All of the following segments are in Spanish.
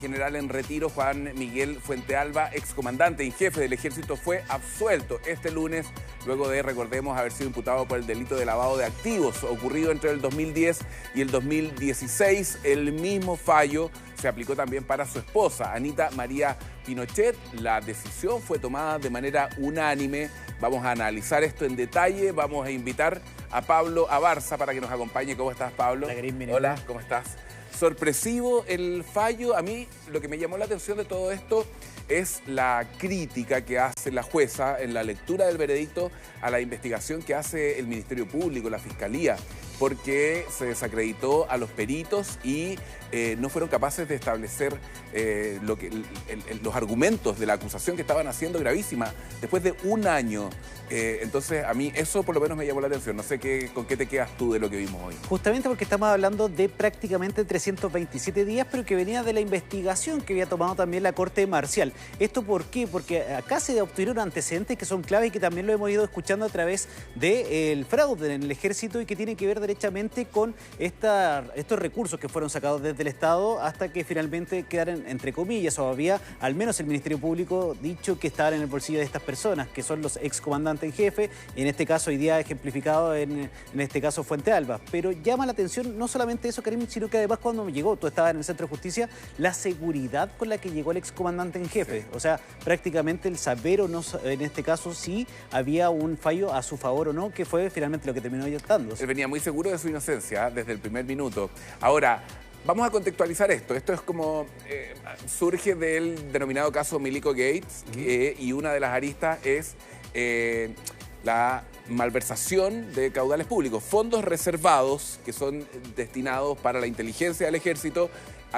General en retiro, Juan Miguel Fuentealba, excomandante en jefe del ejército, fue absuelto este lunes, luego de, recordemos, haber sido imputado por el delito de lavado de activos ocurrido entre el 2010 y el 2016. El mismo fallo se aplicó también para su esposa, Anita María Pinochet. La decisión fue tomada de manera unánime. Vamos a analizar esto en detalle. Vamos a invitar a Pablo Abarza para que nos acompañe. ¿Cómo estás, Pablo? Hola, ¿cómo estás? Sorpresivo el fallo. A mí lo que me llamó la atención de todo esto es la crítica que hace la jueza en la lectura del veredicto a la investigación que hace el Ministerio Público, la Fiscalía, porque se desacreditó a los peritos y no fueron capaces de establecer los argumentos de la acusación que estaban haciendo gravísima después de un año. Entonces, a mí eso por lo menos me llamó la atención. No sé con qué te quedas tú de lo que vimos hoy. Justamente porque estamos hablando de prácticamente 327 días, pero que venía de la investigación que había tomado también la Corte Marcial. ¿Esto por qué? Porque acá se obtuvieron antecedentes que son claves y que también lo hemos ido escuchando a través del fraude en el ejército y que tiene que ver derechamente con estos recursos que fueron sacados desde el Estado hasta que finalmente quedaron, entre comillas, o había al menos el Ministerio Público dicho que estaban en el bolsillo de estas personas, que son los excomandantes en jefe, en este caso hoy día ejemplificado en este caso Fuentealba. Pero llama la atención no solamente eso, Karim, sino que además cuando llegó, tú estabas en el Centro de Justicia, la seguridad con la que llegó el excomandante en jefe. Sí. O sea, prácticamente el saber o no, en este caso, si había un fallo a su favor o no, que fue finalmente lo que terminó dándose. Él venía muy seguro de su inocencia desde el primer minuto. Ahora, vamos a contextualizar esto. Esto es como surge del denominado caso Milico Gates, y una de las aristas es la malversación de caudales públicos, fondos reservados que son destinados para la inteligencia del ejército,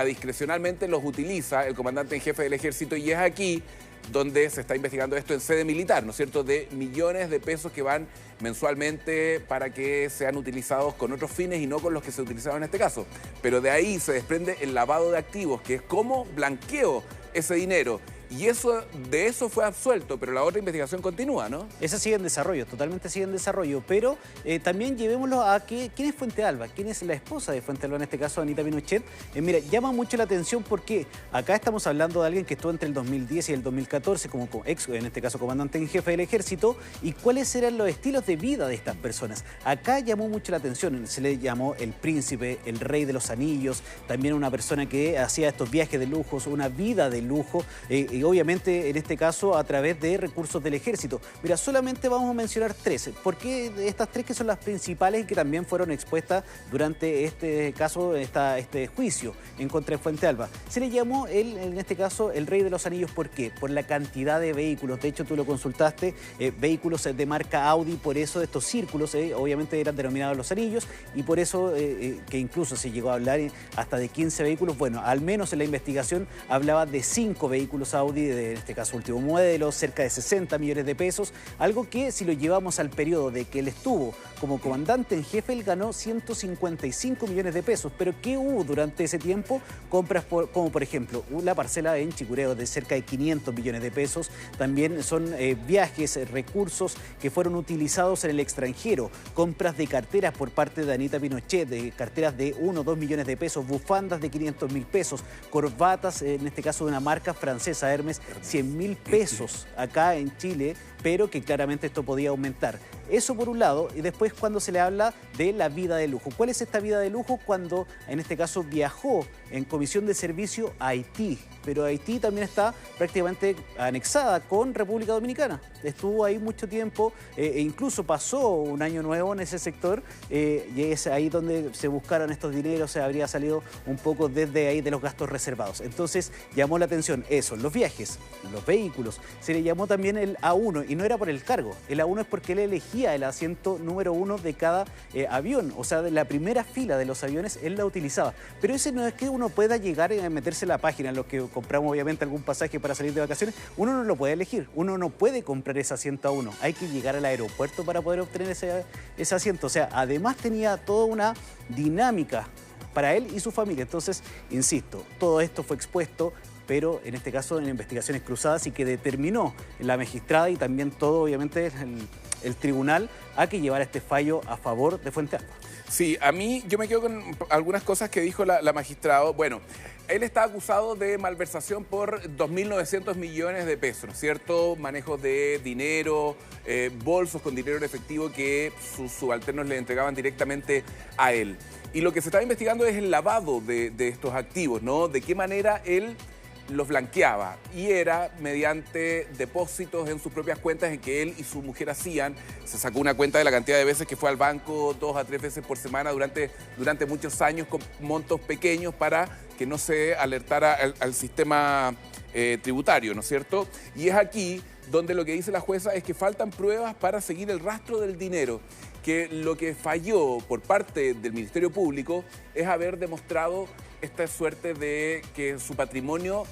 discrecionalmente los utiliza el comandante en jefe del ejército, y es aquí donde se está investigando esto en sede militar, ¿no es cierto?, de millones de pesos que van mensualmente para que sean utilizados con otros fines y no con los que se utilizaron en este caso. Pero de ahí se desprende el lavado de activos, que es cómo blanqueo ese dinero. Y de eso fue absuelto, pero la otra investigación continúa, ¿no? Esa sigue en desarrollo, totalmente sigue en desarrollo, pero también llevémoslo a quién es Fuentealba, quién es la esposa de Fuentealba, en este caso Anita Pinochet. Mira, llama mucho la atención porque acá estamos hablando de alguien que estuvo entre el 2010 y el 2014 como en este caso comandante en jefe del ejército, y cuáles eran los estilos de vida de estas personas. Acá llamó mucho la atención, se le llamó el príncipe, el rey de los anillos, también una persona que hacía estos viajes de lujos, una vida de lujo, y obviamente en este caso a través de recursos del ejército. Mira, solamente vamos a mencionar tres. ¿Por qué estas tres que son las principales y que también fueron expuestas durante este caso, este juicio en contra de Fuentealba? Se le llamó en este caso el rey de los anillos. ¿Por qué? Por la cantidad de vehículos. De hecho, tú lo consultaste, vehículos de marca Audi, por eso estos círculos obviamente eran denominados los anillos, y por eso que incluso se llegó a hablar hasta de 15 vehículos. Bueno, al menos en la investigación hablaba de 5 vehículos Audi, en este caso último modelo, cerca de 60 millones de pesos, algo que si lo llevamos al periodo de que él estuvo como comandante en jefe, él ganó 155 millones de pesos. Pero ¿qué hubo durante ese tiempo? Compras como por ejemplo la parcela en Chicureo de cerca de 500 millones de pesos, también son viajes, recursos que fueron utilizados en el extranjero, compras de carteras por parte de Anita Pinochet, de carteras de 1 o 2 millones de pesos, bufandas de 500.000 pesos, corbatas, en este caso de una marca francesa, Hermes, 100.000 pesos acá en Chile, pero que claramente esto podía aumentar. Eso por un lado, y después cuando se le habla de la vida de lujo. ¿Cuál es esta vida de lujo? Cuando en este caso viajó en comisión de servicio a Haití, pero Haití también está prácticamente anexada con República Dominicana. Estuvo ahí mucho tiempo e incluso pasó un año nuevo en ese sector, y es ahí donde se buscaron estos dineros, se habría salido un poco desde ahí de los gastos reservados. Entonces llamó la atención eso, los viajes, los vehículos. Se le llamó también el A1, y no era por el cargo, el A1 es porque él elegía el asiento número 1 de cada avión, o sea, de la primera fila de los aviones él la utilizaba. Pero ese no es que uno pueda llegar a meterse en la página, en los que compramos obviamente algún pasaje para salir de vacaciones, uno no lo puede elegir, uno no puede comprar ese asiento A1, hay que llegar al aeropuerto para poder obtener ese asiento. O sea, además tenía toda una dinámica para él y su familia. Entonces, insisto, todo esto fue expuesto, pero en este caso en investigaciones cruzadas, y que determinó la magistrada y también todo, obviamente, el tribunal a que llevara este fallo a favor de Fuente Alba. Sí, a mí yo me quedo con algunas cosas que dijo la magistrada. Bueno, él está acusado de malversación por 2.900 millones de pesos, ¿no es cierto? Manejos de dinero, bolsos con dinero en efectivo que sus subalternos le entregaban directamente a él. Y lo que se estaba investigando es el lavado de estos activos, ¿no? De qué manera él los blanqueaba, y era mediante depósitos en sus propias cuentas en que él y su mujer hacían. Se sacó una cuenta de la cantidad de veces que fue al banco 2 a 3 veces por semana durante muchos años, con montos pequeños para que no se alertara al sistema tributario, ¿no es cierto? Y es aquí donde lo que dice la jueza es que faltan pruebas para seguir el rastro del dinero, que lo que falló por parte del Ministerio Público es haber demostrado esta suerte de que su patrimonio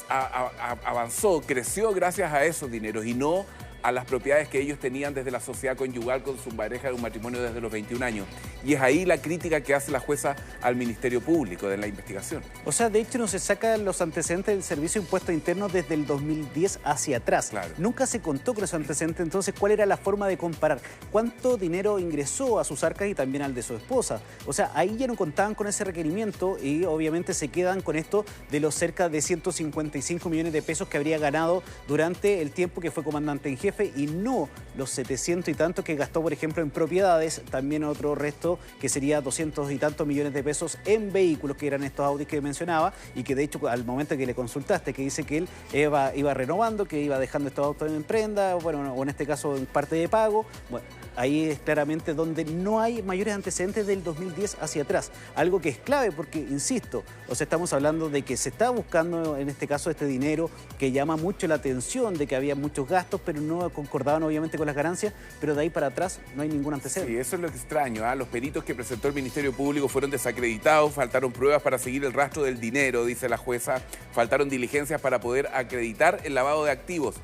avanzó, creció gracias a esos dineros y no a las propiedades que ellos tenían desde la sociedad conyugal con su pareja de un matrimonio desde los 21 años. Y es ahí la crítica que hace la jueza al Ministerio Público de la investigación. O sea, de hecho no se sacan los antecedentes del Servicio de Impuestos Internos desde el 2010 hacia atrás. Claro. Nunca se contó con esos antecedentes, entonces, ¿cuál era la forma de comparar? ¿Cuánto dinero ingresó a sus arcas y también al de su esposa? O sea, ahí ya no contaban con ese requerimiento y obviamente se quedan con esto de los cerca de 155 millones de pesos que habría ganado durante el tiempo que fue comandante en jefe, y no los 700 y tantos que gastó, por ejemplo, en propiedades, también otro resto que sería 200 y tantos millones de pesos en vehículos, que eran estos Audis que mencionaba, y que de hecho al momento que le consultaste, que dice que él iba renovando, que iba dejando estos autos en prenda, bueno, o en este caso en parte de pago. Bueno, ahí es claramente donde no hay mayores antecedentes del 2010 hacia atrás. Algo que es clave porque, insisto, o sea, estamos hablando de que se está buscando en este caso este dinero que llama mucho la atención, de que había muchos gastos, pero no concordaban obviamente con las ganancias, pero de ahí para atrás no hay ningún antecedente. Sí, eso es lo que extraño, ¿eh? Los peritos que presentó el Ministerio Público fueron desacreditados, faltaron pruebas para seguir el rastro del dinero, dice la jueza, faltaron diligencias para poder acreditar el lavado de activos.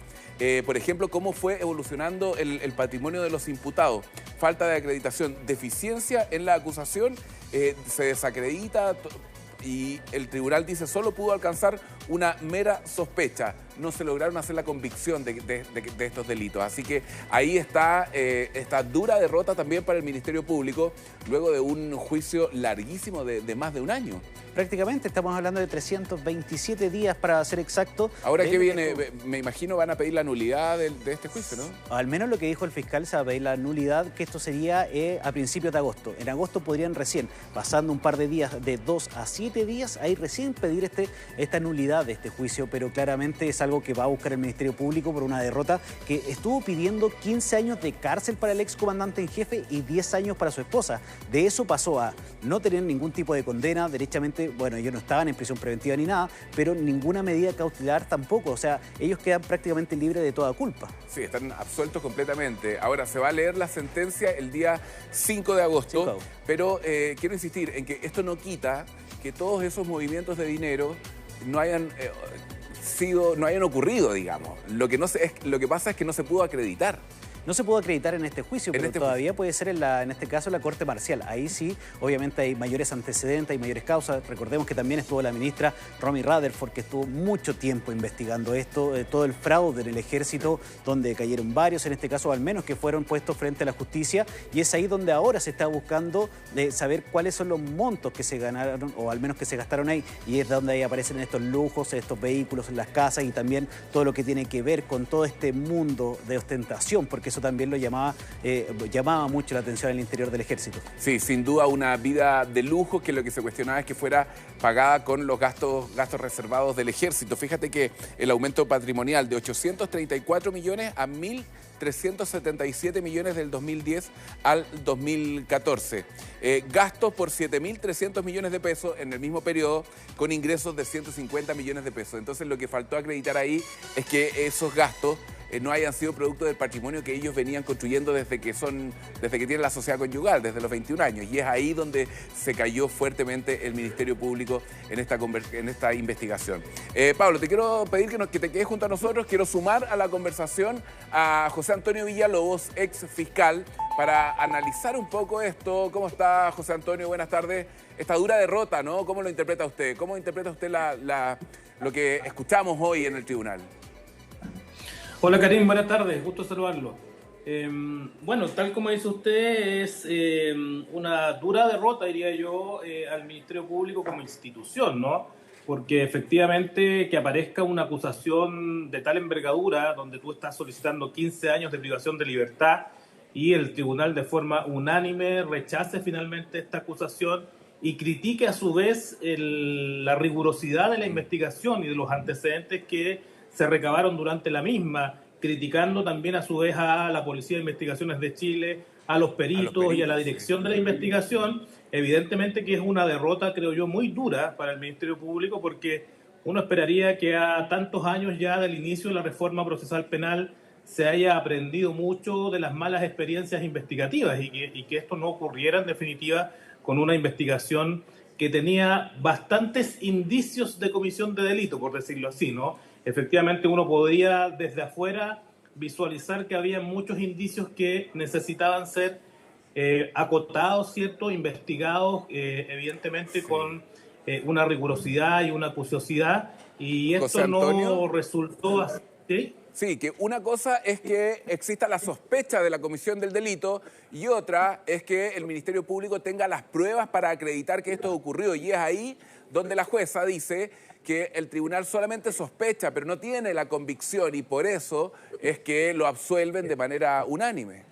Por ejemplo, cómo fue evolucionando el patrimonio de los imputados. Falta de acreditación, deficiencia en la acusación, se desacredita y el tribunal dice solo pudo alcanzar una mera sospecha. No se lograron hacer la convicción de estos delitos. Así que ahí está esta dura derrota también para el Ministerio Público, luego de un juicio larguísimo de más de un año. Prácticamente estamos hablando de 327 días para ser exacto. Ahora que viene, me imagino van a pedir la nulidad de este juicio, ¿no? Al menos lo que dijo el fiscal, se va a pedir la nulidad, que esto sería a principios de agosto. En agosto podrían recién, pasando un par de días, de 2 a 7 días, ahí recién pedir esta nulidad de este juicio, pero claramente es algo que va a buscar el Ministerio Público por una derrota que estuvo pidiendo 15 años de cárcel para el excomandante en jefe y 10 años para su esposa. De eso pasó a no tener ningún tipo de condena, derechamente, bueno, ellos no estaban en prisión preventiva ni nada, pero ninguna medida cautelar tampoco, o sea, ellos quedan prácticamente libres de toda culpa. Sí, están absueltos completamente. Ahora, se va a leer la sentencia el día 5 de agosto, pero quiero insistir en que esto no quita que todos esos movimientos de dinero no hayan ocurrido, digamos. Lo que pasa es que no se pudo acreditar. No se pudo acreditar en este juicio, pero todavía puede ser en este caso la Corte Marcial. Ahí sí, obviamente hay mayores antecedentes, hay mayores causas. Recordemos que también estuvo la ministra Romy Rutherford, que estuvo mucho tiempo investigando esto, todo el fraude en el ejército, donde cayeron varios, en este caso al menos, que fueron puestos frente a la justicia. Y es ahí donde ahora se está buscando saber cuáles son los montos que se ganaron, o al menos que se gastaron ahí. Y es donde ahí aparecen estos lujos, estos vehículos en las casas y también todo lo que tiene que ver con todo este mundo de ostentación, porque eso también lo llamaba mucho la atención al interior del ejército. Sí, sin duda una vida de lujo, que lo que se cuestionaba es que fuera pagada con los gastos reservados del ejército. Fíjate que el aumento patrimonial de 834 millones a 1.377 millones del 2010 al 2014. Gastos por 7.300 millones de pesos en el mismo periodo, con ingresos de 150 millones de pesos. Entonces lo que faltó acreditar ahí es que esos gastos no hayan sido producto del patrimonio que ellos venían construyendo desde que tienen la sociedad conyugal, desde los 21 años. Y es ahí donde se cayó fuertemente el Ministerio Público en esta investigación. Pablo, te quiero pedir que te quedes junto a nosotros. Quiero sumar a la conversación a José Antonio Villalobos, ex fiscal, para analizar un poco esto. ¿Cómo está, José Antonio? Buenas tardes. Esta dura derrota, ¿no? ¿Cómo lo interpreta usted? ¿Cómo interpreta usted lo que escuchamos hoy en el tribunal? Hola, Karim, buenas tardes. Gusto saludarlo. Bueno, tal como dice usted, es una dura derrota, diría yo, al Ministerio Público como institución, ¿no? Porque efectivamente que aparezca una acusación de tal envergadura, donde tú estás solicitando 15 años de privación de libertad y el tribunal de forma unánime rechace finalmente esta acusación y critique a su vez la rigurosidad de la investigación y de los antecedentes que se recabaron durante la misma, criticando también a su vez a la Policía de Investigaciones de Chile, a los peritos y a la dirección de la investigación. Evidentemente que es una derrota, creo yo, muy dura para el Ministerio Público, porque uno esperaría que a tantos años ya del inicio de la reforma procesal penal se haya aprendido mucho de las malas experiencias investigativas y que esto no ocurriera en definitiva con una investigación que tenía bastantes indicios de comisión de delito, por decirlo así, ¿no? Efectivamente uno podría desde afuera visualizar que había muchos indicios que necesitaban ser acotados, ¿cierto? Investigados, evidentemente sí, con una rigurosidad y una acuciosidad, y esto no resultó así. ¿Sí? Sí, que una cosa es que exista la sospecha de la comisión del delito y otra es que el Ministerio Público tenga las pruebas para acreditar que esto ocurrió. Y es ahí donde la jueza dice que el tribunal solamente sospecha, pero no tiene la convicción, y por eso es que lo absuelven de manera unánime.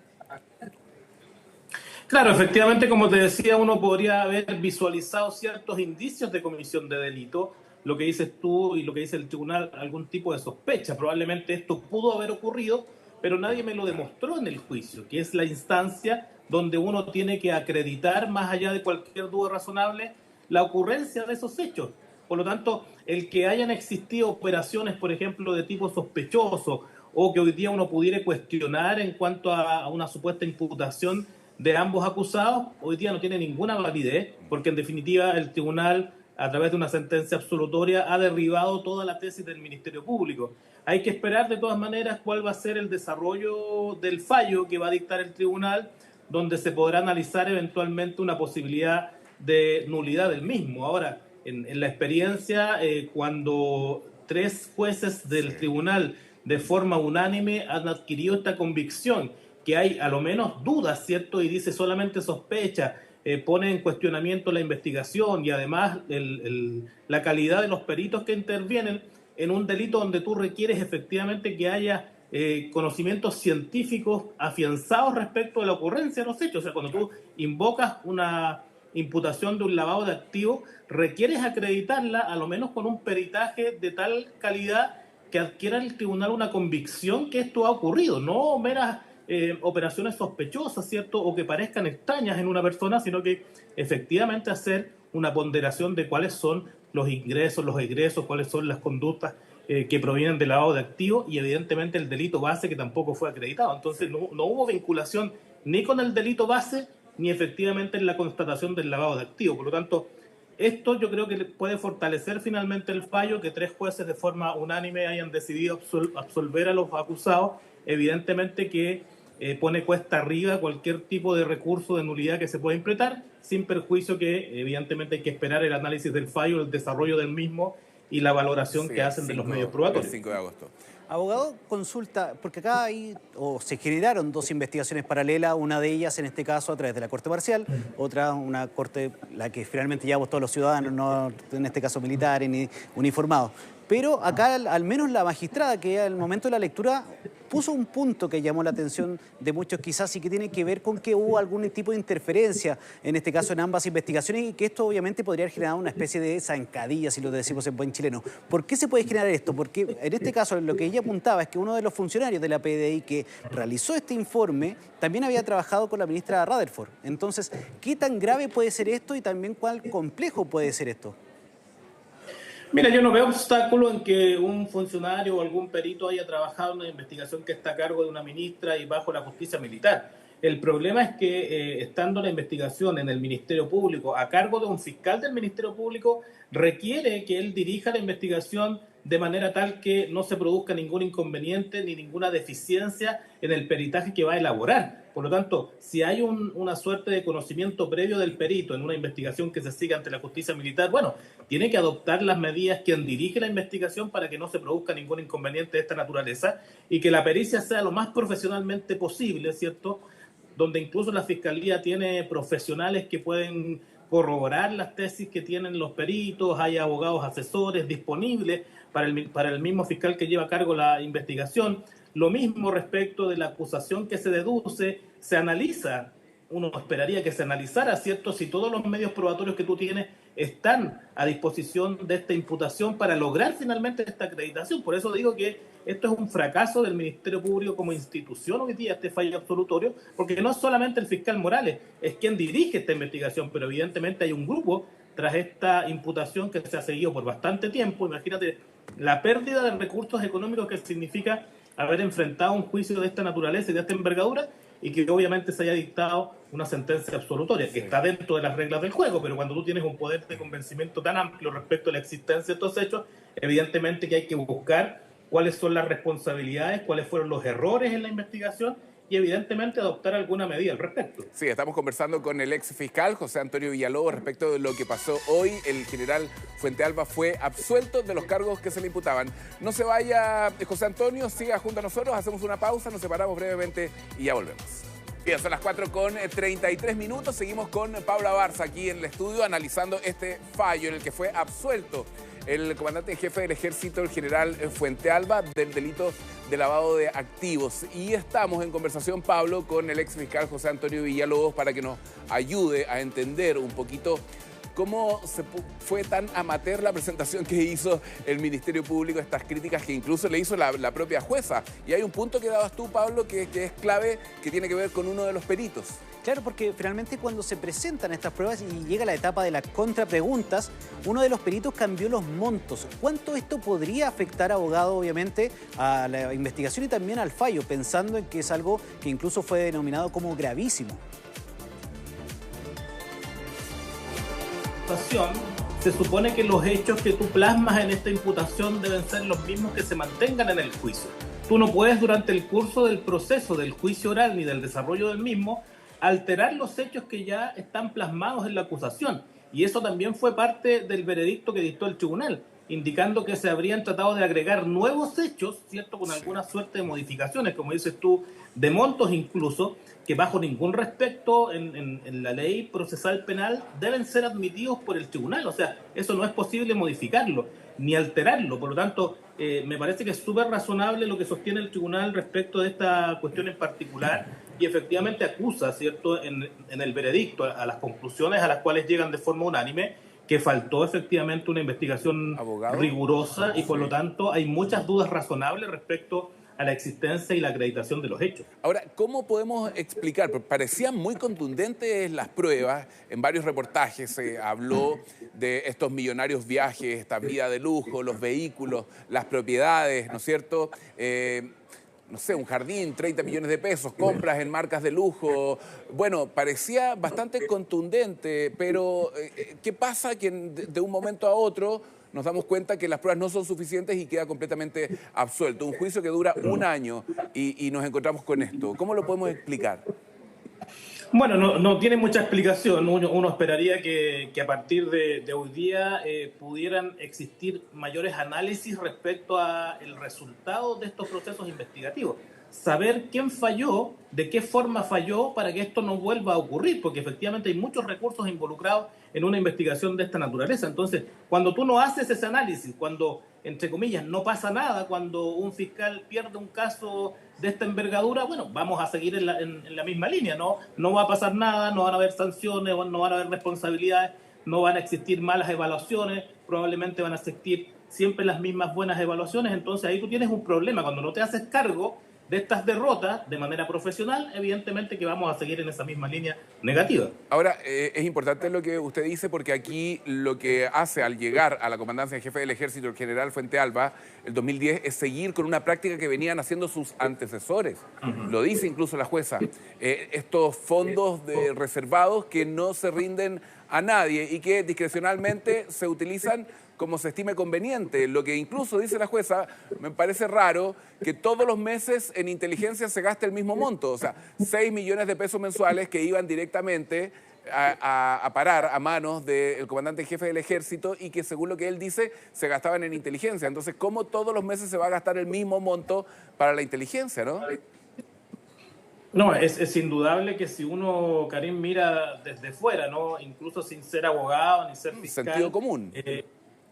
Claro, efectivamente, como te decía, uno podría haber visualizado ciertos indicios de comisión de delito, lo que dices tú y lo que dice el tribunal, algún tipo de sospecha. Probablemente esto pudo haber ocurrido, pero nadie me lo demostró en el juicio, que es la instancia donde uno tiene que acreditar, más allá de cualquier duda razonable, la ocurrencia de esos hechos. Por lo tanto, el que hayan existido operaciones, por ejemplo, de tipo sospechoso, o que hoy día uno pudiera cuestionar en cuanto a una supuesta imputación de ambos acusados, hoy día no tiene ninguna validez, porque en definitiva el tribunal, a través de una sentencia absolutoria, ha derribado toda la tesis del Ministerio Público. Hay que esperar de todas maneras cuál va a ser el desarrollo del fallo que va a dictar el tribunal, donde se podrá analizar eventualmente una posibilidad de nulidad del mismo. Ahora, en la experiencia, cuando 3 jueces del tribunal de forma unánime han adquirido esta convicción, que hay a lo menos dudas, ¿cierto? Y dice solamente sospecha, pone en cuestionamiento la investigación y además la calidad de los peritos que intervienen en un delito donde tú requieres efectivamente que haya conocimientos científicos afianzados respecto de la ocurrencia de los hechos. O sea, cuando tú invocas una imputación de un lavado de activos, requieres acreditarla a lo menos con un peritaje de tal calidad que adquiera el tribunal una convicción que esto ha ocurrido, no meras operaciones sospechosas, ¿cierto? O que parezcan extrañas en una persona, sino que efectivamente hacer una ponderación de cuáles son los ingresos, los egresos, cuáles son las conductas que provienen del lavado de activos, y evidentemente el delito base que tampoco fue acreditado. Entonces no hubo vinculación ni con el delito base ni efectivamente en la constatación del lavado de activos. Por lo tanto, esto yo creo que puede fortalecer finalmente el fallo, que 3 jueces de forma unánime hayan decidido absolver a los acusados. Evidentemente que pone cuesta arriba cualquier tipo de recurso de nulidad que se pueda implementar, sin perjuicio que evidentemente hay que esperar el análisis del fallo, el desarrollo del mismo y la valoración que hacen de los medios probatorios. El 5 de agosto. Abogado, consulta, porque acá se generaron 2 investigaciones paralelas, una de ellas en este caso a través de la Corte Marcial, otra una Corte, la que finalmente llevamos todos los ciudadanos, no en este caso militares ni uniformados. Pero acá al menos la magistrada, que al momento de la lectura puso un punto que llamó la atención de muchos quizás, y que tiene que ver con que hubo algún tipo de interferencia, en este caso en ambas investigaciones, y que esto obviamente podría haber generado una especie de zancadilla, si lo decimos en buen chileno. ¿Por qué se puede generar esto? Porque en este caso lo que ella apuntaba es que uno de los funcionarios de la PDI que realizó este informe también había trabajado con la ministra Rutherford. Entonces, ¿qué tan grave puede ser esto y también cuán complejo puede ser esto? Mira, yo no veo obstáculo en que un funcionario o algún perito haya trabajado en una investigación que está a cargo de una ministra y bajo la justicia militar. El problema es que estando la investigación en el Ministerio Público a cargo de un fiscal del Ministerio Público, requiere que él dirija la investigación de manera tal que no se produzca ningún inconveniente ni ninguna deficiencia en el peritaje que va a elaborar. Por lo tanto, si hay una suerte de conocimiento previo del perito en una investigación que se siga ante la justicia militar, bueno, tiene que adoptar las medidas quien dirige la investigación para que no se produzca ningún inconveniente de esta naturaleza y que la pericia sea lo más profesionalmente posible, ¿cierto? Donde incluso la Fiscalía tiene profesionales que pueden corroborar las tesis que tienen los peritos, hay abogados asesores disponibles para el mismo fiscal que lleva a cargo la investigación. Lo mismo respecto de la acusación que se deduce, se analiza, uno esperaría que se analizara, ¿cierto?, si todos los medios probatorios que tú tienes están a disposición de esta imputación para lograr finalmente esta acreditación. Por eso digo que esto es un fracaso del Ministerio Público como institución hoy día, este fallo absolutorio, porque no es solamente el fiscal Morales, es quien dirige esta investigación, pero evidentemente hay un grupo tras esta imputación que se ha seguido por bastante tiempo. Imagínate la pérdida de recursos económicos que significa haber enfrentado un juicio de esta naturaleza y de esta envergadura, y que obviamente se haya dictado una sentencia absolutoria, que está dentro de las reglas del juego, pero cuando tú tienes un poder de convencimiento tan amplio respecto a la existencia de estos hechos, evidentemente que hay que buscar cuáles son las responsabilidades, cuáles fueron los errores en la investigación y evidentemente adoptar alguna medida al respecto. Sí, estamos conversando con el ex fiscal José Antonio Villalobos respecto de lo que pasó hoy. El general Fuentealba fue absuelto de los cargos que se le imputaban. No se vaya, José Antonio, siga junto a nosotros, hacemos una pausa, nos separamos brevemente y ya volvemos. Bien, son las 4:33. Seguimos con Paula Barza aquí en el estudio analizando este fallo en el que fue absuelto el comandante en jefe del ejército, el general Fuentealba, del delito de lavado de activos. Y estamos en conversación, Pablo, con el ex fiscal José Antonio Villalobos para que nos ayude a entender un poquito cómo fue tan amateur la presentación que hizo el Ministerio Público, estas críticas que incluso le hizo la propia jueza. Y hay un punto que dabas tú, Pablo, que es clave, que tiene que ver con uno de los peritos. Claro, porque finalmente cuando se presentan estas pruebas y llega la etapa de las contrapreguntas, uno de los peritos cambió los montos. ¿Cuánto esto podría afectar, abogado, obviamente, a la investigación y también al fallo, pensando en que es algo que incluso fue denominado como gravísimo? Se supone que los hechos que tú plasmas en esta imputación deben ser los mismos que se mantengan en el juicio. Tú no puedes durante el curso del proceso del juicio oral ni del desarrollo del mismo alterar los hechos que ya están plasmados en la acusación. Y eso también fue parte del veredicto que dictó el tribunal, indicando que se habrían tratado de agregar nuevos hechos, ¿cierto?, con alguna suerte de modificaciones, como dices tú, de montos incluso, que bajo ningún respecto en la ley procesal penal deben ser admitidos por el tribunal. O sea, eso no es posible modificarlo ni alterarlo. Por lo tanto, me parece que es súper razonable lo que sostiene el tribunal respecto de esta cuestión en particular y efectivamente acusa, ¿cierto?, en el veredicto a las conclusiones a las cuales llegan de forma unánime, que faltó efectivamente una investigación rigurosa y por lo tanto hay muchas dudas razonables respecto a la existencia y la acreditación de los hechos. Ahora, ¿cómo podemos explicar? Porque parecían muy contundentes las pruebas. En varios reportajes se habló de estos millonarios viajes, esta vida de lujo, los vehículos, las propiedades, ¿no es cierto? No sé, un jardín, 30 millones de pesos, compras en marcas de lujo. Bueno, parecía bastante contundente, pero ¿qué pasa que de un momento a otro nos damos cuenta que las pruebas no son suficientes y queda completamente absuelto? Un juicio que dura un año y nos encontramos con esto. ¿Cómo lo podemos explicar? Bueno, no tiene mucha explicación. Uno esperaría que a partir de hoy día pudieran existir mayores análisis respecto al resultado de estos procesos investigativos. Saber quién falló, de qué forma falló, para que esto no vuelva a ocurrir, porque efectivamente hay muchos recursos involucrados en una investigación de esta naturaleza. Entonces, cuando tú no haces ese análisis, cuando, entre comillas, no pasa nada, cuando un fiscal pierde un caso de esta envergadura, bueno, vamos a seguir en la misma línea, no va a pasar nada, no van a haber sanciones, no van a haber responsabilidades, no van a existir malas evaluaciones, probablemente van a existir siempre las mismas buenas evaluaciones. Entonces ahí tú tienes un problema, cuando no te haces cargo de estas derrotas de manera profesional, evidentemente que vamos a seguir en esa misma línea negativa. Ahora, es importante lo que usted dice porque aquí lo que hace al llegar a la comandancia de jefe del ejército, el general Fuentealba, el 2010, es seguir con una práctica que venían haciendo sus antecesores. Lo dice incluso la jueza. Estos fondos reservados que no se rinden a nadie y que discrecionalmente se utilizan como se estime conveniente. Lo que incluso dice la jueza, me parece raro que todos los meses en inteligencia se gaste el mismo monto, o sea, 6 millones de pesos mensuales que iban directamente a parar a manos del comandante en jefe del ejército y que según lo que él dice se gastaban en inteligencia. Entonces, ¿cómo todos los meses se va a gastar el mismo monto para la inteligencia, no? No, es indudable que si uno, Karim, mira desde fuera, ¿no? Incluso sin ser abogado ni ser fiscal, sentido común.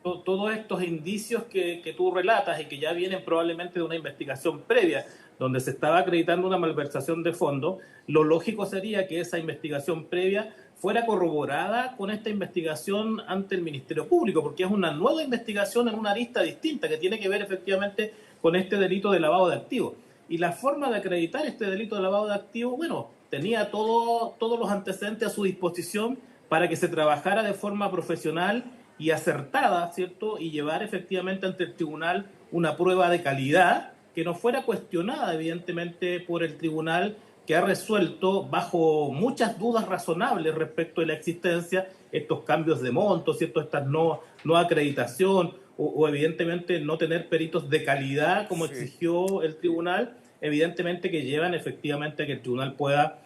Todos estos indicios que tú relatas y que ya vienen probablemente de una investigación previa, donde se estaba acreditando una malversación de fondos, lo lógico sería que esa investigación previa fuera corroborada con esta investigación ante el Ministerio Público, porque es una nueva investigación en una arista distinta que tiene que ver efectivamente con este delito de lavado de activos. Y la forma de acreditar este delito de lavado de activos, bueno, tenía todos los antecedentes a su disposición para que se trabajara de forma profesional y acertada, ¿cierto? Y llevar efectivamente ante el tribunal una prueba de calidad que no fuera cuestionada, evidentemente, por el tribunal, que ha resuelto bajo muchas dudas razonables respecto de la existencia estos cambios de monto, ¿cierto? Estas no acreditación o evidentemente no tener peritos de calidad como exigió el tribunal, evidentemente que llevan efectivamente a que el tribunal pueda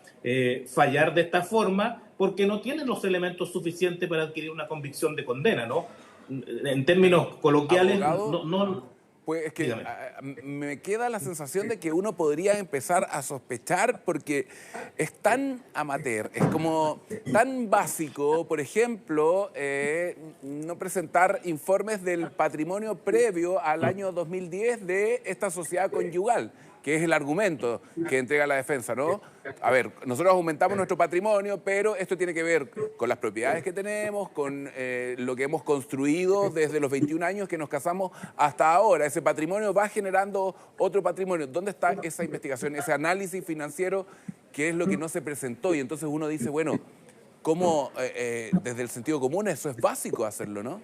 fallar de esta forma, porque no tienen los elementos suficientes para adquirir una convicción de condena, ¿no? En términos coloquiales, no. Pues es que me queda la sensación de que uno podría empezar a sospechar porque es tan amateur, es como tan básico, por ejemplo, no presentar informes del patrimonio previo al año 2010 de esta sociedad conyugal, que es el argumento que entrega la defensa, ¿no? A ver, nosotros aumentamos nuestro patrimonio, pero esto tiene que ver con las propiedades que tenemos, con lo que hemos construido desde los 21 años que nos casamos hasta ahora. Ese patrimonio va generando otro patrimonio. ¿Dónde está esa investigación, ese análisis financiero, que es lo que no se presentó? Y entonces uno dice, bueno, ¿cómo desde el sentido común eso es básico hacerlo, no?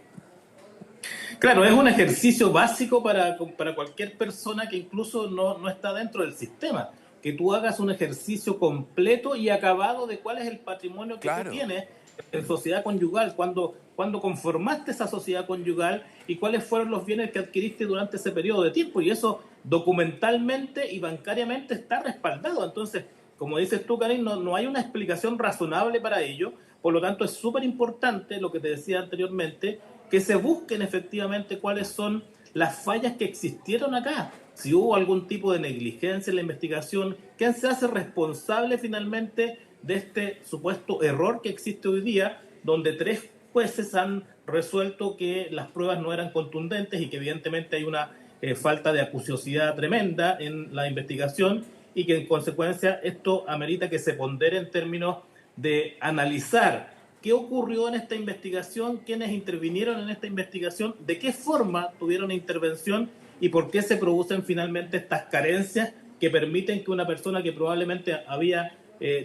Claro, es un ejercicio básico para cualquier persona que incluso no está dentro del sistema. Que tú hagas un ejercicio completo y acabado de cuál es el patrimonio que tú tienes en sociedad conyugal, cuando conformaste esa sociedad conyugal y cuáles fueron los bienes que adquiriste durante ese periodo de tiempo. Y eso documentalmente y bancariamente está respaldado. Entonces, como dices tú, Karim, no hay una explicación razonable para ello. Por lo tanto, es súper importante, lo que te decía anteriormente, que se busquen efectivamente cuáles son las fallas que existieron acá. Si hubo algún tipo de negligencia en la investigación, ¿quién se hace responsable finalmente de este supuesto error que existe hoy día, donde 3 jueces han resuelto que las pruebas no eran contundentes y que evidentemente hay una falta de acuciosidad tremenda en la investigación y que en consecuencia esto amerita que se pondere en términos de analizar qué ocurrió en esta investigación, quiénes intervinieron en esta investigación, de qué forma tuvieron intervención y por qué se producen finalmente estas carencias que permiten que una persona que probablemente había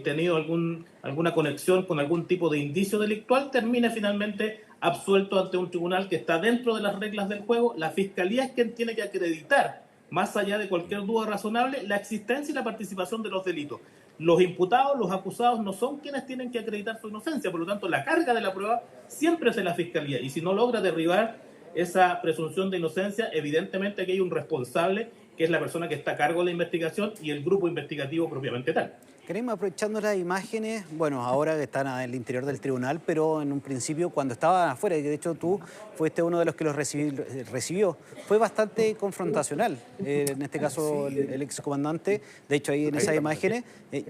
tenido alguna conexión con algún tipo de indicio delictual termine finalmente absuelto ante un tribunal que está dentro de las reglas del juego. La Fiscalía es quien tiene que acreditar, más allá de cualquier duda razonable, la existencia y la participación de los delitos. Los imputados, los acusados, no son quienes tienen que acreditar su inocencia, por lo tanto la carga de la prueba siempre es de la Fiscalía, y si no logra derribar esa presunción de inocencia, evidentemente aquí hay un responsable, que es la persona que está a cargo de la investigación y el grupo investigativo propiamente tal. Queremos, aprovechando las imágenes, bueno, ahora que están en el interior del tribunal, pero en un principio cuando estaban afuera, y de hecho tú fuiste uno de los que los recibió, fue bastante confrontacional, en este caso el excomandante, de hecho ahí en esas imágenes,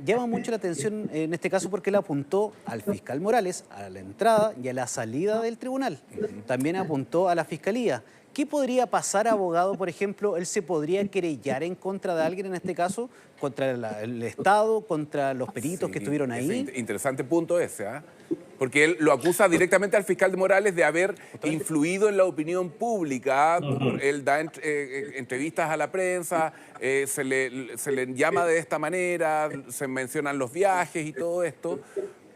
llama mucho la atención en este caso porque él apuntó al fiscal Morales a la entrada y a la salida del tribunal, también apuntó a la fiscalía. ¿Qué podría pasar, abogado? Por ejemplo, ¿él se podría querellar en contra de alguien, en este caso, contra el Estado, contra los peritos que estuvieron ahí? Interesante punto ese, ¿eh? Porque él lo acusa directamente al fiscal de Morales de haber influido en la opinión pública. Él da entrevistas a la prensa, se le llama de esta manera, se mencionan los viajes y todo esto,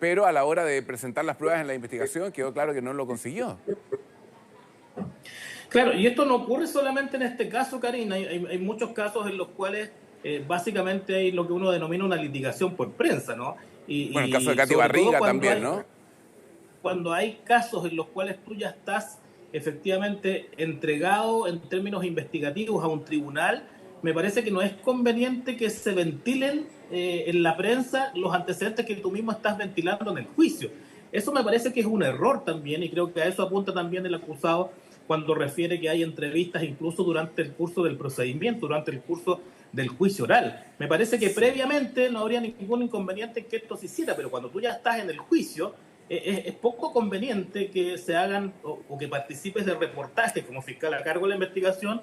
pero a la hora de presentar las pruebas en la investigación quedó claro que no lo consiguió. Claro, y esto no ocurre solamente en este caso, Karina. Hay muchos casos en los cuales básicamente hay lo que uno denomina una litigación por prensa, ¿no? Bueno, el caso de Katy Barriga también, ¿no? Cuando hay casos en los cuales tú ya estás efectivamente entregado en términos investigativos a un tribunal, me parece que no es conveniente que se ventilen en la prensa los antecedentes que tú mismo estás ventilando en el juicio. Eso me parece que es un error también, y creo que a eso apunta también el acusado cuando refiere que hay entrevistas incluso durante el curso del procedimiento, durante el curso del juicio oral. Me parece que previamente no habría ningún inconveniente en que esto se hiciera, pero cuando tú ya estás en el juicio, es poco conveniente que se hagan o que participes de reportajes como fiscal a cargo de la investigación,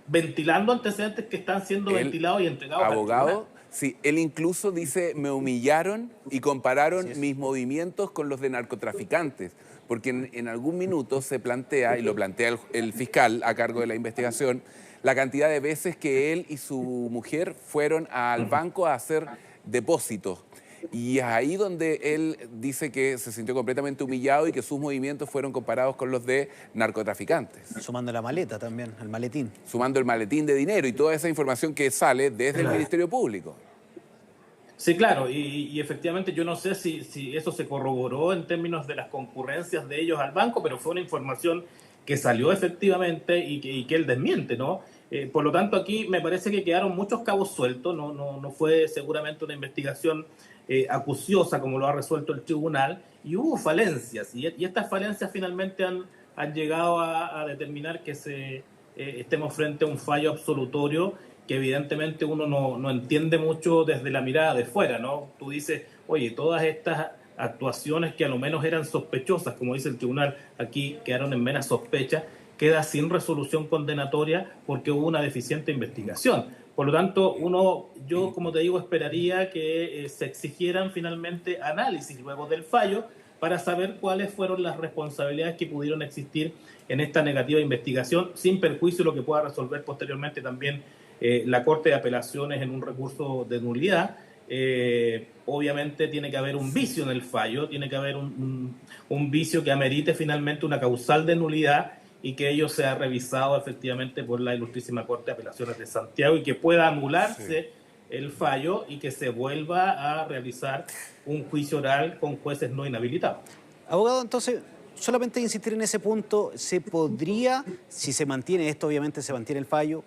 ventilando antecedentes que están siendo ventilados y entregados abogado, sí, él incluso dice, me humillaron y compararon mis movimientos con los de narcotraficantes, porque en algún minuto se plantea, y lo plantea el fiscal a cargo de la investigación, la cantidad de veces que él y su mujer fueron al banco a hacer depósitos. Y es ahí donde él dice que se sintió completamente humillado y que sus movimientos fueron comparados con los de narcotraficantes. Sumando la maleta también, el maletín. Sumando el maletín de dinero y toda esa información que sale desde el Ministerio Público. Sí, claro, y efectivamente yo no sé si eso se corroboró en términos de las concurrencias de ellos al banco, pero fue una información que salió efectivamente y que él desmiente, ¿no? Por lo tanto, aquí me parece que quedaron muchos cabos sueltos, no fue seguramente una investigación acuciosa como lo ha resuelto el tribunal, y hubo falencias, y estas falencias finalmente han llegado a determinar que estemos frente a un fallo absolutorio que evidentemente uno no entiende mucho desde la mirada de fuera, ¿no? Tú dices, oye, todas estas actuaciones que a lo menos eran sospechosas, como dice el tribunal, aquí quedaron en mera sospecha, queda sin resolución condenatoria porque hubo una deficiente investigación. Por lo tanto, yo como te digo, esperaría que se exigieran finalmente análisis luego del fallo para saber cuáles fueron las responsabilidades que pudieron existir en esta negativa investigación, sin perjuicio de lo que pueda resolver posteriormente también la Corte de Apelaciones en un recurso de nulidad. Obviamente tiene que haber un vicio en el fallo, tiene que haber un vicio que amerite finalmente una causal de nulidad y que ello sea revisado efectivamente por la Ilustrísima Corte de Apelaciones de Santiago y que pueda anularse el fallo y que se vuelva a realizar un juicio oral con jueces no inhabilitados. Abogado, entonces, solamente insistir en ese punto, ¿se podría, si se mantiene esto, obviamente se mantiene el fallo,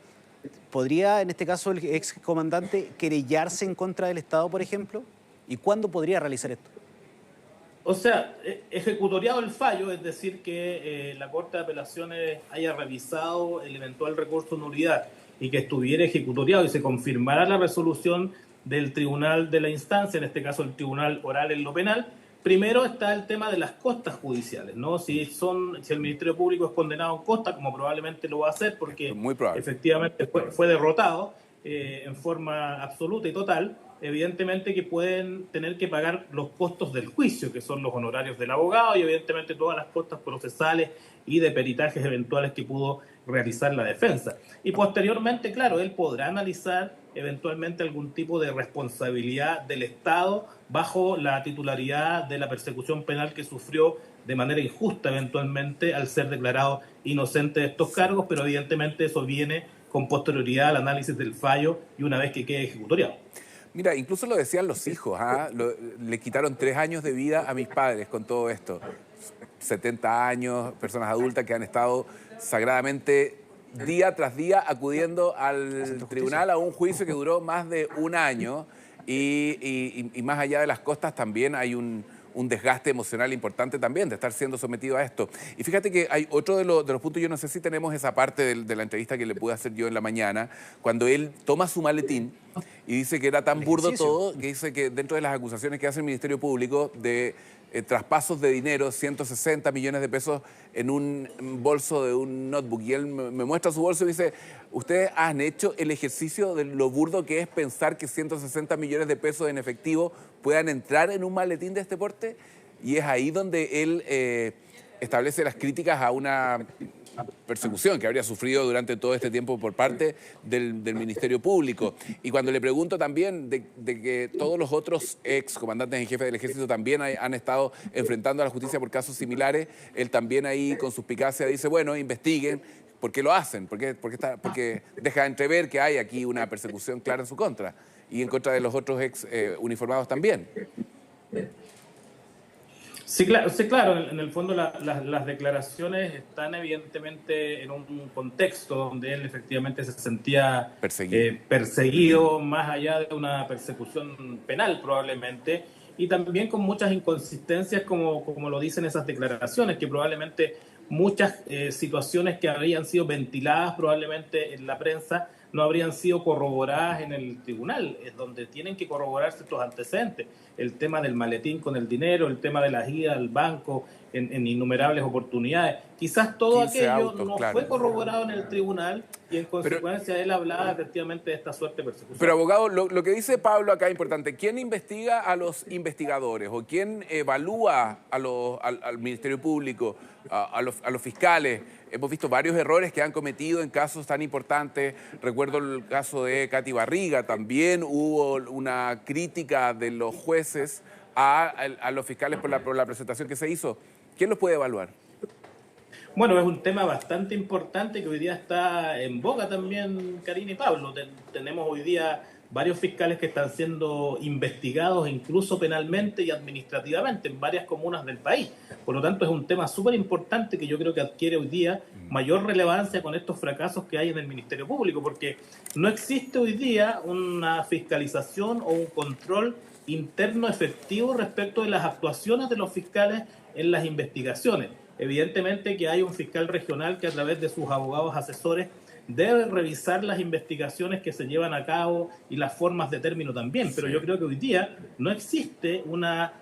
podría en este caso el excomandante querellarse en contra del Estado, por ejemplo? ¿Y cuándo podría realizar esto? O sea, ejecutoriado el fallo, es decir, que la Corte de Apelaciones haya revisado el eventual recurso de nulidad y que estuviera ejecutoriado y se confirmara la resolución del tribunal de la instancia, en este caso el tribunal oral en lo penal. Primero está el tema de las costas judiciales, ¿no? Si el Ministerio Público es condenado en costa, como probablemente lo va a hacer porque efectivamente fue derrotado en forma absoluta y total, evidentemente que pueden tener que pagar los costos del juicio, que son los honorarios del abogado y evidentemente todas las costas procesales y de peritajes eventuales que pudo realizar la defensa. Y posteriormente, claro, él podrá analizar eventualmente algún tipo de responsabilidad del Estado bajo la titularidad de la persecución penal que sufrió de manera injusta eventualmente al ser declarado inocente de estos cargos, pero evidentemente eso viene con posterioridad al análisis del fallo y una vez que quede ejecutoriado. Mira, incluso lo decían los hijos, le quitaron 3 años de vida a mis padres con todo esto. 70 años, personas adultas que han estado sagradamente día tras día acudiendo al tribunal a un juicio que duró más de 1 año y más allá de las costas también hay un desgaste emocional importante también de estar siendo sometido a esto. Y fíjate que hay otro de los puntos, yo no sé si tenemos esa parte de la entrevista que le pude hacer yo en la mañana, cuando él toma su maletín y dice que era tan burdo todo, que dice que dentro de las acusaciones que hace el Ministerio Público de traspasos de dinero, 160 millones de pesos en un bolso de un notebook, y él me muestra su bolso y dice, ¿ustedes han hecho el ejercicio de lo burdo que es pensar que 160 millones de pesos en efectivo puedan entrar en un maletín de este porte? y es ahí donde él establece las críticas a una persecución que habría sufrido durante todo este tiempo por parte del Ministerio Público. Y cuando le pregunto también de que todos los otros ex comandantes en jefe del Ejército también han estado enfrentando a la justicia por casos similares, él también ahí con suspicacia dice, bueno, investiguen. ¿Por qué lo hacen? Porque deja entrever que hay aquí una persecución clara en su contra y en contra de los otros ex uniformados también. Sí, claro, en el fondo las declaraciones están evidentemente en un contexto donde él efectivamente se sentía perseguido más allá de una persecución penal probablemente, y también con muchas inconsistencias como lo dicen esas declaraciones, que probablemente muchas situaciones que habrían sido ventiladas probablemente en la prensa no habrían sido corroboradas en el tribunal, es donde tienen que corroborarse estos antecedentes. El tema del maletín con el dinero, el tema de las idas al banco en innumerables oportunidades. Quizás todo aquello no fue corroborado en el tribunal y en consecuencia él hablaba efectivamente de esta suerte de persecución. Pero abogado, lo que dice Pablo acá es importante. ¿Quién investiga a los investigadores o quién evalúa al Ministerio Público, a los fiscales? Hemos visto varios errores que han cometido en casos tan importantes. Recuerdo el caso de Katy Barriga. También hubo una crítica de los jueces a los fiscales por la presentación que se hizo. ¿Quién los puede evaluar? Bueno, es un tema bastante importante que hoy día está en boga también, Karina y Pablo. Tenemos hoy día varios fiscales que están siendo investigados incluso penalmente y administrativamente en varias comunas del país. Por lo tanto, es un tema súper importante que yo creo que adquiere hoy día mayor relevancia con estos fracasos que hay en el Ministerio Público, porque no existe hoy día una fiscalización o un control interno efectivo respecto de las actuaciones de los fiscales en las investigaciones. Evidentemente que hay un fiscal regional que a través de sus abogados asesores debe revisar las investigaciones que se llevan a cabo y las formas de término también, pero yo creo que hoy día no existe una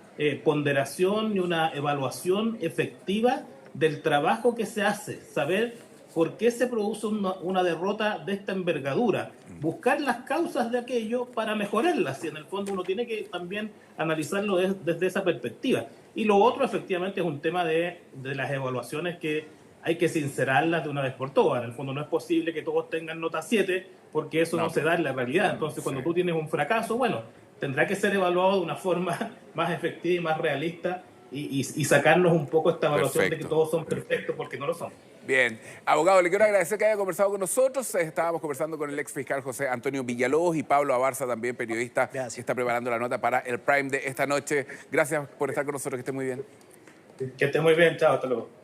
ponderación ni una evaluación efectiva del trabajo que se hace, saber por qué se produce una derrota de esta envergadura, buscar las causas de aquello para mejorarlas, y en el fondo uno tiene que también analizarlo desde esa perspectiva. Y lo otro efectivamente es un tema de las evaluaciones que hay que sincerarlas de una vez por todas. En el fondo no es posible que todos tengan nota 7 porque eso no se da en la realidad. Entonces cuando tú tienes un fracaso, bueno, tendrá que ser evaluado de una forma más efectiva y más realista y sacarnos un poco esta evaluación de que todos son perfectos porque no lo son. Bien. Abogado, le quiero agradecer que haya conversado con nosotros. Estábamos conversando con el ex fiscal José Antonio Villalobos y Pablo Abarza, también periodista, que está preparando la nota para el Prime de esta noche. Gracias por estar con nosotros, que esté muy bien. Que esté muy bien, chao, hasta luego.